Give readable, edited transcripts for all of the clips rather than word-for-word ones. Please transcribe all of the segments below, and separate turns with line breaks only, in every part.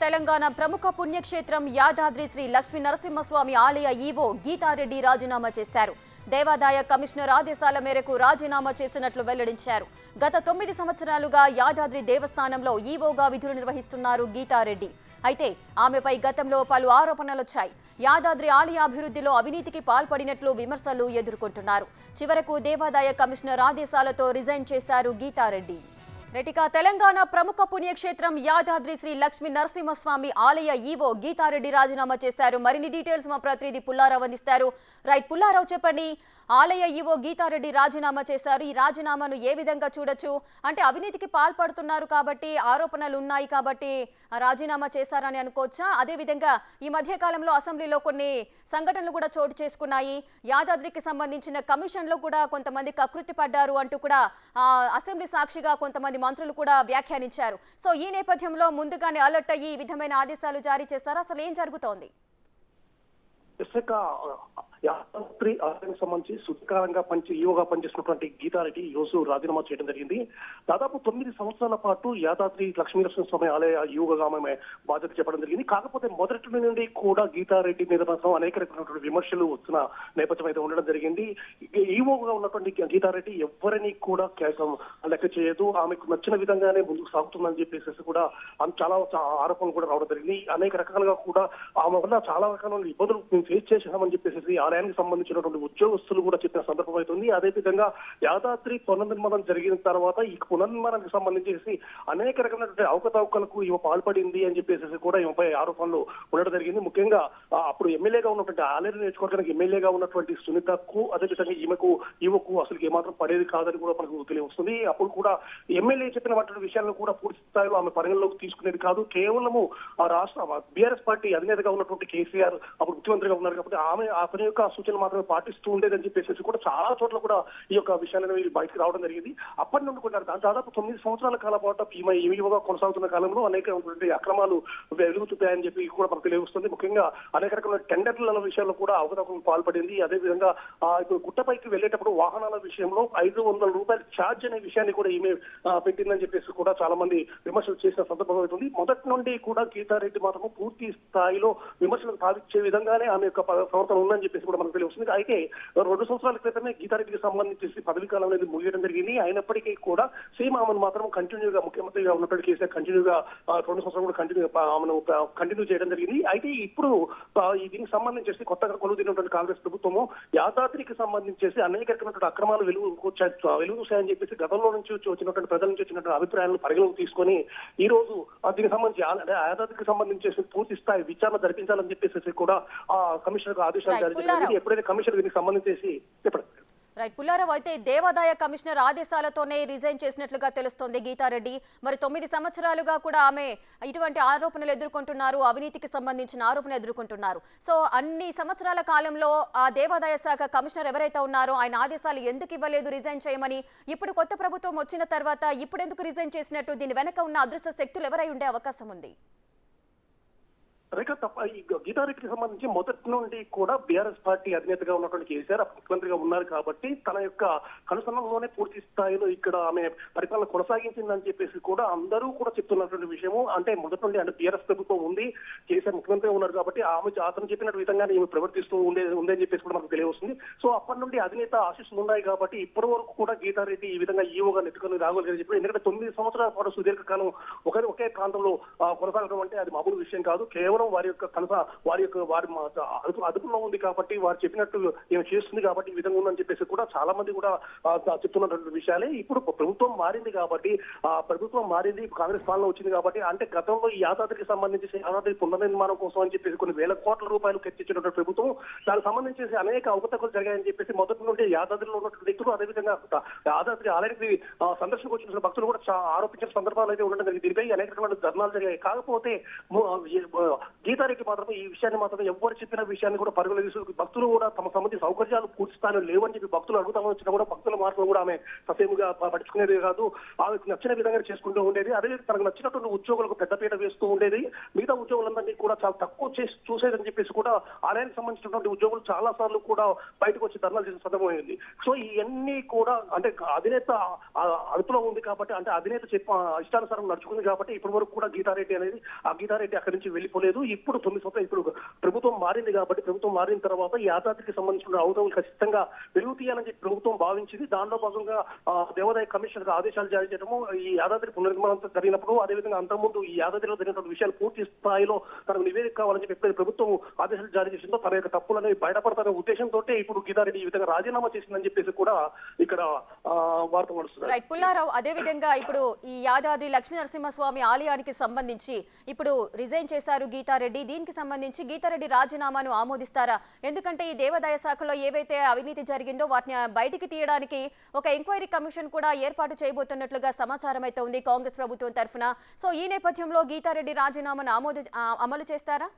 తెలంగాణ ప్రముఖ పుణ్యక్షేత్రం యాదాద్రి శ్రీ లక్ష్మీ నరసింహస్వామి ఆలయ ఈవో గీతారెడ్డి రాజీనామా చేశారు. దేవాదాయ కమిషనర్ ఆదేశాల మేరకు రాజీనామా చేసినట్లు వెల్లడించారు. గత 9 సంవత్సరాలుగా యాదాద్రి దేవస్థానంలో ఈవోగా విధులు నిర్వహిస్తున్నారు గీతారెడ్డి. అయితే ఆమెపై గతంలో పలు ఆరోపణలొచ్చాయి. యాదాద్రి ఆలయ అభివృద్ధిలో అవినీతికి పాల్పడినట్లు విమర్శలు ఎదుర్కొంటున్నారు. చివరకు దేవాదాయ కమిషనర్ ఆదేశాలతో రిజైన్ చేశారు గీతారెడ్డి. రెటిక తెలంగాణ ప్రముఖ పుణ్యక్షేత్రం యాదాద్రి శ్రీ లక్ష్మీ నరసింహస్వామి ఆలయ ఈవో గీతారెడ్డి రాజీనామా చేశారు. మరిన్ని డీటెయిల్స్ మా ప్రతినిధి పుల్లారావు అందిస్తారు. రైట్ పుల్లారావు, చెప్పండి. ఆలయ ఈవో గీతారెడ్డి రాజీనామా చేశారు. ఈ రాజీనామాను ఏ విధంగా చూడొచ్చు? అంటే అవినీతికి పాల్పడుతున్నారు కాబట్టి, ఆరోపణలు ఉన్నాయి కాబట్టి రాజీనామా చేశారని అనుకోవచ్చా? అదేవిధంగా ఈ మధ్య కాలంలో అసెంబ్లీలో కొన్ని సంఘటనలు కూడా చోటు చేసుకున్నాయి. యాదాద్రికి సంబంధించిన కమిషన్లో కూడా కొంతమంది కకృతి పడ్డారు అంటూ కూడా అసెంబ్లీ సాక్షిగా కొంతమంది మంత్రులు కూడా వ్యాఖ్యానించారు. సో ఈ నేపథ్యంలో ముందుగానే అలర్ట్ అయ్యి ఈ విధమైన ఆదేశాలు జారీ చేశారు. అసలు ఏం జరుగుతోంది?
యాదాద్రి ఆలయానికి సంబంధించి సుదీర్ఘకాలంగా ఈవోగా పనిచేసినటువంటి గీతారెడ్డి ఈ రోజు రాజీనామా చేయడం జరిగింది. దాదాపు 9 సంవత్సరాల పాటు యాదాద్రి లక్ష్మీనరసింహస్వామి ఆలయ ఈవోగా ఆమె బాధ్యత చెప్పడం జరిగింది. కాకపోతే మొదటి నుండి కూడా గీతారెడ్డి మీద మాత్రం అనేక రకమైనటువంటి విమర్శలు వచ్చిన నేపథ్యం అయితే ఉండడం జరిగింది. ఈవోగా ఉన్నటువంటి గీతారెడ్డి ఎవరిని కూడా లెక్క చేయదు, ఆమెకు నచ్చిన విధంగానే ముందుకు సాగుతుందని చెప్పేసి కూడా చాలా ఆరోపణలు కూడా రావడం జరిగింది. అనేక రకాలుగా కూడా ఆమె వల్ల చాలా రకాల ఇబ్బందులు మేము ఫేస్ చేసామని చెప్పేసి ఆలయానికి సంబంధించినటువంటి ఉద్యోగస్తులు కూడా చెప్పిన సందర్భం అవుతుంది. అదేవిధంగా యాదాద్రి పునర్నిర్మాణం జరిగిన తర్వాత ఈ పునర్నిర్మాణానికి సంబంధించి అనేక రకమైనటువంటి అవకతవకలకు ఈమె పాల్పడింది అని చెప్పేసి కూడా ఈమెపై ఆరోపణలు ఉండడం జరిగింది. ముఖ్యంగా అప్పుడు ఎమ్మెల్యేగా ఉన్నటువంటి ఆలయ నియోజకవర్గానికి ఎమ్మెల్యేగా ఉన్నటువంటి సునీతకు, అదేవిధంగా ఈమెకు అసలు ఏమాత్రం పడేది కాదని కూడా మనకు తెలియవస్తుంది. అప్పుడు కూడా ఎమ్మెల్యే చెప్పినటువంటి విషయాలను కూడా పూర్తి స్థాయిలో ఆమె పరిగణలోకి తీసుకునేది కాదు. కేవలము ఆ రాష్ట్ర బీఆర్ఎస్ పార్టీ అధినేతగా ఉన్నటువంటి కేసీఆర్ అప్పుడు ముఖ్యమంత్రిగా ఉన్నారు కాబట్టి ఆమె అతని యొక్క సూచనలు మాత్రమే పాటిస్తూ ఉండేదని చెప్పేసి కూడా చాలా చోట్ల కూడా ఈ యొక్క విషయాలను బయటకు రావడం జరిగింది. అప్పటి నుండి కూడా దాదాపు 9 సంవత్సరాల కాల పాటు ఈమెగా కొనసాగుతున్న కాలంలో అనేక అక్రమాలు వెలుగు చూపాయని చెప్పి కూడా మనకు తెలియవస్తుంది. ముఖ్యంగా అనేక రకమైన టెండర్ల విషయాల్లో కూడా అవకతవకలకు పాల్పడింది. అదేవిధంగా ఇప్పుడు గుట్టపైకి వెళ్లేటప్పుడు వాహనాల విషయంలో 500 రూపాయలు ఛార్జ్ అనే విషయాన్ని కూడా ఈమె పెట్టిందని చెప్పేసి కూడా చాలా మంది విమర్శలు చేసిన సందర్భం అవుతుంది. మొదటి నుండి కూడా గీతారెడ్డి మాత్రం పూర్తి స్థాయిలో విమర్శలకు సాధించే విధంగానే ఆమె యొక్క ప్రవర్తన ఉందని చెప్పేసి కూడా మనకు తెలుస్తుంది. అయితే 2 సంవత్సరాల క్రితమే గీతారెడ్డికి సంబంధించి పదవి కాలం అనేది ముగియడం జరిగింది. అయినప్పటికీ కూడా సేమ్ ఆమెను మాత్రం కంటిన్యూగా ముఖ్యమంత్రిగా ఉన్నప్పటికీ కేసీఆర్ కంటిన్యూగా 2 సంవత్సరాలు కూడా ఆమెను కంటిన్యూ చేయడం జరిగింది. అయితే ఇప్పుడు దీనికి సంబంధించి కొత్తగా కొలువుదీరినటువంటి కాంగ్రెస్ ప్రభుత్వము యాదాద్రికి సంబంధించేసి అనేక రకమైనటువంటి అక్రమాలు వెలుగు చూశాయని చెప్పేసి గతంలో నుంచి వచ్చినటువంటి ప్రజల నుంచి వచ్చినటువంటి అభిప్రాయాలను పరిగణలోకి తీసుకొని ఈ రోజు దీనికి సంబంధించి యాదాద్రికి సంబంధించేసి పూర్తి స్థాయి విచారణ జరిపించాలని చెప్పేసి కూడా ఆ కమిషనర్ ఆదేశాలు జారీ చేయాలి. ఎప్పుడైతే కమిషనర్ దీనికి సంబంధించేసి
రైట్ పుల్లారావు, అయితే దేవాదాయ కమిషనర్ ఆదేశాలతోనే రిజైన్ చేసినట్లుగా తెలుస్తోంది గీతారెడ్డి. మరి 9 సంవత్సరాలుగా కూడా ఆమె ఇటువంటి ఆరోపణలు ఎదుర్కొంటున్నారు, అవినీతికి సంబంధించిన ఆరోపణలు ఎదుర్కొంటున్నారు. సో అన్ని సంవత్సరాల కాలంలో ఆ దేవాదాయ శాఖ కమిషనర్ ఎవరైతే ఉన్నారో ఆయన ఆదేశాలు ఎందుకు ఇవ్వలేదు రిజైన్ చేయమని? ఇప్పుడు కొత్త ప్రభుత్వం వచ్చిన తర్వాత ఇప్పుడు ఎందుకు రిజైన్ చేసినట్టు? దీని వెనక ఉన్న అదృష్ట శక్తులు ఎవరై ఉండే అవకాశం ఉంది?
ఈ గీతారెడ్డికి సంబంధించి మొదటి నుండి కూడా బీఆర్ఎస్ పార్టీ అధినేతగా ఉన్నటువంటి కేసీఆర్ ముఖ్యమంత్రిగా ఉన్నారు కాబట్టి తన యొక్క కనుసన్నలోనే పూర్తి స్థాయిలో ఇక్కడ ఆమె పరిపాలన కొనసాగించిందని చెప్పేసి కూడా అందరూ కూడా చెప్తున్నటువంటి విషయము. అంటే మొదటి నుండి అంటే బీఆర్ఎస్ ప్రభుత్వం ఉంది, కేసీఆర్ ముఖ్యమంత్రిగా ఉన్నారు కాబట్టి అతను చెప్పినట్టు విధంగానే ఈమె ప్రవర్తిస్తూ ఉందని చెప్పేసి కూడా మనకు తెలియవస్తుంది. సో అప్పటి నుండి అధినేత ఆశీస్సులు ఉన్నాయి కాబట్టి ఇప్పటి వరకు కూడా గీతారెడ్డి ఈ విధంగా ఈవోగా నెట్టుకొని రాగలిగారని చెప్పి, ఎందుకంటే 9 సంవత్సరాల పాటు సుదీర్ఘకాలం ఒకే ప్రాంతంలో కొనసాగడం అంటే అది మామూలు విషయం కాదు. కేవలం వారి అదుపులో ఉంది కాబట్టి వారు చెప్పినట్టు ఏమి చేస్తుంది కాబట్టి ఈ విధంగా ఉందని చెప్పేసి కూడా చాలా మంది కూడా చెప్తున్నటువంటి విషయాలే. ఇప్పుడు ప్రభుత్వం మారింది కాబట్టి కాంగ్రెస్ పాలన వచ్చింది కాబట్టి, అంటే గతంలో ఈ యాదాద్రికి సంబంధించి యాదాద్రి పునర్నిర్మాణం కోసం అని చెప్పేసి కొన్ని వేల కోట్ల రూపాయలు ఖర్చించినటువంటి ప్రభుత్వం దానికి సంబంధించి అనేక అవకతవకలు జరిగాయని చెప్పేసి మొదటి నుండి యాదాద్రిలో ఉన్నటువంటి వ్యక్తులు, అదేవిధంగా యాదాద్రి ఆలయానికి సందర్శనకు వచ్చిన భక్తులు కూడా ఆరోపించిన సందర్భాలు అయితే ఉండడం జరిగింది. దీనిపై అనేక రకమైన ధర్నాలు జరిగాయి. కాకపోతే గీతారెడ్డి మాత్రం ఈ విషయాన్ని మాత్రం ఎవరు చెప్పిన విషయాన్ని కూడా పరిగణలో తీసుకు భక్తులు కూడా తమ సంబంధించిన సౌకర్యాలు పూర్తి స్థాయిలో లేవని చెప్పి భక్తులు అడుగుతామని వచ్చినా కూడా భక్తుల మాటలు కూడా ఆమె ససేముగా పట్టించుకునేది కాదు. ఆమెకు నచ్చిన విధంగా చేసుకుంటూ ఉండేది. అదే తనకు నచ్చినటువంటి ఉద్యోగులకు పెద్దపీట వేస్తూ ఉండేది. మిగతా ఉద్యోగులందరినీ కూడా చాలా తక్కువ చేసి చూసేదని చెప్పేసి కూడా ఆలయానికి సంబంధించినటువంటి ఉద్యోగులు చాలా సార్లు కూడా బయటకు వచ్చి ధర్నాలు చేసిన సందర్భమైంది. సో ఇవన్నీ కూడా అంటే అధినేత అదుపులో ఉంది కాబట్టి, అంటే అధినేత ఇష్టానుసారం నడుచుకుంది కాబట్టి ఇప్పటి వరకు కూడా గీతారెడ్డి గీతారెడ్డి అక్కడి నుంచి వెళ్ళిపోలేదు. ఇప్పుడు 9 సంవత్సరాలు ఇప్పుడు ప్రభుత్వం మారింది కాబట్టి, ప్రభుత్వం మారిన తర్వాత ఈ యాదాద్రికి సంబంధించిన అవధులు ఖచ్చితంగా వెలుగు తీయాలని చెప్పి ప్రభుత్వం భావించింది. దానిలో భాగంగా దేవాదాయ కమిషనర్ ఆదేశాలు జారీ చేయడము, ఈ యాదాద్రి పునర్నిర్మాణం జరిగినప్పుడు అదేవిధంగా అంతకుముందు ఈ యాదాద్రిలో జరిగినటువంటి విషయాలు పూర్తి స్థాయిలో తనకు నివేదిక కావాలని చెప్పి ఎప్పుడైతే ప్రభుత్వం ఆదేశాలు జారీ చేసిందో తన యొక్క తప్పులనేవి బయటపడతారనే ఉద్దేశంతో ఇప్పుడు గీతారెడ్డి ఈ విధంగా రాజీనామా చేసిందని చెప్పేసి కూడా ఇక్కడ వార్త నడుస్తుంది.
పుల్లారావు, అదే విధంగా ఇప్పుడు ఈ యాదాద్రి లక్ష్మీ నరసింహస్వామి ఆలయానికి సంబంధించి ఇప్పుడు రిజైన్ చేశారు గీతారెడ్డి. దీనికి సంబంధించి గీతారెడ్డి రాజీనామాను ఆమోదిస్తారా? ఎందుకంటే ఈ దేవాదాయ శాఖలో ఏవైతే అవినీతి జరిగిందో వాటిని బయటికి తీయడానికి ఒక ఎంక్వైరీ కమిషన్ కూడా ఏర్పాటు చేయబోతున్నట్లుగా సమాచారం అయితే ఉంది కాంగ్రెస్ ప్రభుత్వం తరఫున. సో ఈ నేపథ్యంలో గీతారెడ్డి రాజీనామాను అమలు చేస్తారా?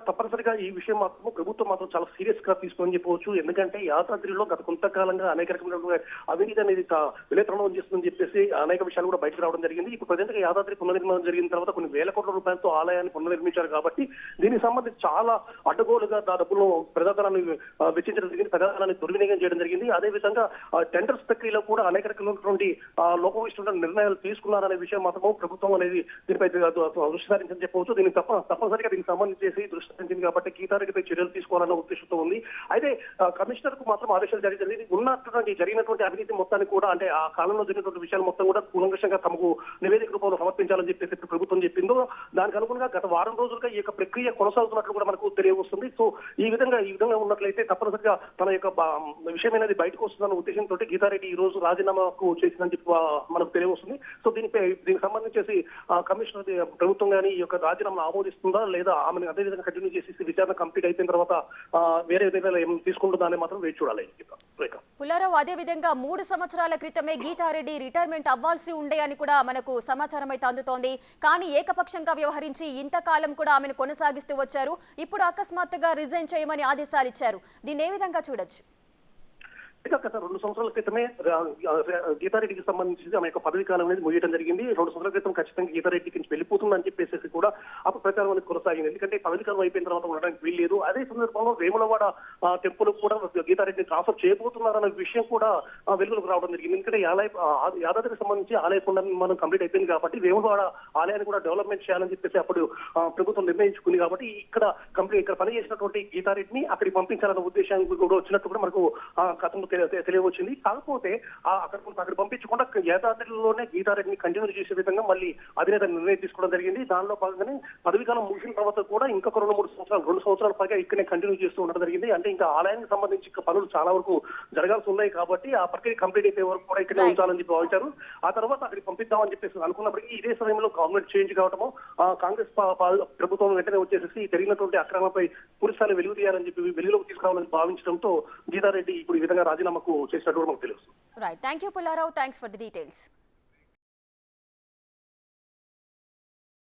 తప్పనిసరిగా ఈ విషయం మాత్రం ప్రభుత్వం మాత్రం చాలా సీరియస్ గా తీసుకొని చెప్పవచ్చు. ఎందుకంటే యాదాద్రిలో గత కొంతకాలంగా అనేక రకమైన అవినీతి అనేది విలేతనం చేస్తుందని చెప్పేసి అనేక విషయాలు కూడా బయటకు రావడం జరిగింది. ఇప్పుడు ప్రజెంట్ గా యాదాద్రి పునర్నిర్మాణం జరిగిన తర్వాత కొన్ని వేల కోట్ల రూపాయలతో ఆలయాన్ని పునర్నిర్మించారు కాబట్టి దీనికి సంబంధించి చాలా అడ్డగోలుగా డబ్బులు ప్రజాధనాన్ని వెచ్చించడం జరిగింది, ప్రజాధనాన్ని దుర్వినియోగం చేయడం జరిగింది. అదేవిధంగా టెండర్స్ ప్రక్రియలో కూడా అనేక రకమైనటువంటి లోపభూయిష్టమైన నిర్ణయాలు తీసుకున్నారనే విషయం మాత్రం ప్రభుత్వం అనేది దీనిపై దృష్టి సారించని చెప్పవచ్చు. దీనికి తప్పనిసరిగా దీనికి సంబంధించి దృష్టి సారించింది కాబట్టి గీతారెడ్డిపై చర్యలు తీసుకోవాలన్న ఉద్దేశంతో ఉంది. అయితే కమిషనర్ కు మాత్రం ఆదేశాలు జారీ జరిగింది. జరిగినటువంటి అవినీతి మొత్తాన్ని కూడా, అంటే ఆ కాలంలో జరిగినటువంటి విషయాలు మొత్తం కూడా కూలంకషంగా తమకు నివేదిక రూపంలో సమర్పించాలని చెప్పేసి ప్రభుత్వం చెప్పిందో దానికి అనుగుణంగా గత వారం రోజులుగా ఈ యొక్క ప్రక్రియ కొనసాగుతున్నట్లు కూడా మనకు తెలియవస్తుంది. సో ఈ విధంగా ఉన్నట్లయితే తప్పనిసరిగా తన యొక్క విషయం అనేది బయటకు వస్తుందన్న ఉద్దేశంతో గీతారెడ్డి ఈ రోజు రాజీనామాకు చేసిందని చెప్పి మనకు తెలియవస్తుంది. సో దీనికి సంబంధించేసి కమిషనర్ ప్రభుత్వం కానీ ఈ యొక్క రాజీనామా ఆమోదిస్తుందా లేదా ఆమెను అదే విధంగా కంటిన్యూ చేసి విచారణ కంప్లీట్ అయిపోయిన తర్వాత వేరే విధంగా ఏం తీసుకుంటుందా అని మాత్రం వేచి చూడాలి.
పుల్లారావు, అదే విధంగా 3 సంవత్సరాల క్రితమే గీతారెడ్డి రిటైర్మెంట్ అవ్వాల్సి ఉండే అని కూడా మనకు సమాచారం అయితే అందుతోంది. కానీ ఏకపక్షంగా వ్యవహరించి ఇంతకాలం కూడా ఆమెను కొనసాగిస్తూ వచ్చారు. ఇప్పుడు అకస్మాత్తుగా రిజైన్ చేయమని ఆదేశాలు ఇచ్చారు. దీన్ని ఏ విధంగా చూడొచ్చు?
గత 2 సంవత్సరాల క్రితమే గీతారెడ్డికి సంబంధించి ఆమె యొక్క పదవి కాలం అనేది ముగియడం జరిగింది. 2 సంవత్సరాల క్రితం ఖచ్చితంగా గీతారెడ్డికి నుంచి వెళ్ళిపోతుందని చెప్పేసి కూడా అప్పుడు ప్రచారం అనేది కొనసాగింది. ఎందుకంటే పదవి కాలం అయిపోయిన తర్వాత ఉండడానికి వీల్లేదు. అదే సందర్భంలో వేములవాడ టెంపుల్ కూడా గీతారెడ్డిని ట్రాన్స్ఫర్ చేయబోతున్నారన్న విషయం కూడా వెలుగులోకి రావడం జరిగింది. ఎందుకంటే యాదాద్రికి సంబంధించి ఆలయ పునర్నిర్మాణం కంప్లీట్ అయిపోయింది కాబట్టి వేములవాడ ఆలయాన్ని కూడా డెవలప్మెంట్ చేయాలని చెప్పేసి అప్పుడు ప్రభుత్వం నిర్ణయించుకుంది. కాబట్టి ఇక్కడ పనిచేసినటువంటి గీతారెడ్డిని అక్కడికి పంపించాలన్న ఉద్దేశానికి కూడా వచ్చినట్టు కూడా మనకు గతంలో తెలియవచ్చింది. కాకపోతే అక్కడ పంపించకుండా యాదాద్రిలోనే గీతారెడ్డిని కంటిన్యూ చేసే విధంగా మళ్ళీ అధినేత నిర్ణయం తీసుకోవడం జరిగింది. దానిలో భాగంగానే పదవీకాలం ముగిసిన తర్వాత కూడా ఇంకొక 2 సంవత్సరాల పైగా ఇక్కడే కంటిన్యూ చేస్తూ ఉండడం జరిగింది. అంటే ఇంకా ఆలయానికి సంబంధించి పనులు చాలా వరకు జరగాల్సి ఉన్నాయి కాబట్టి ఆ ప్రక్రియ కంప్లీట్ అయిపోయే వరకు కూడా ఇక్కడే ఉంచాలని చెప్పి భావించారు. ఆ తర్వాత అక్కడికి పంపిద్దామని చెప్పేసి అనుకున్నప్పటికీ ఇదే సమయంలో గవర్నమెంట్ చేంజ్ కావడము, కాంగ్రెస్ ప్రభుత్వం వెంటనే వచ్చేసి జరిగినటువంటి అక్రమాలపై పూర్తిస్థాయిలో వెలుగు తీయాలని చెప్పి వెలుగులోకి తీసుకురావాలని భావించడంతో గీతారెడ్డి ఇప్పుడు ఈ విధంగా రాజీనామాకు చేసినట్టు మనకు తెలుసు.
Right, thank you Pullarao, thanks for the details.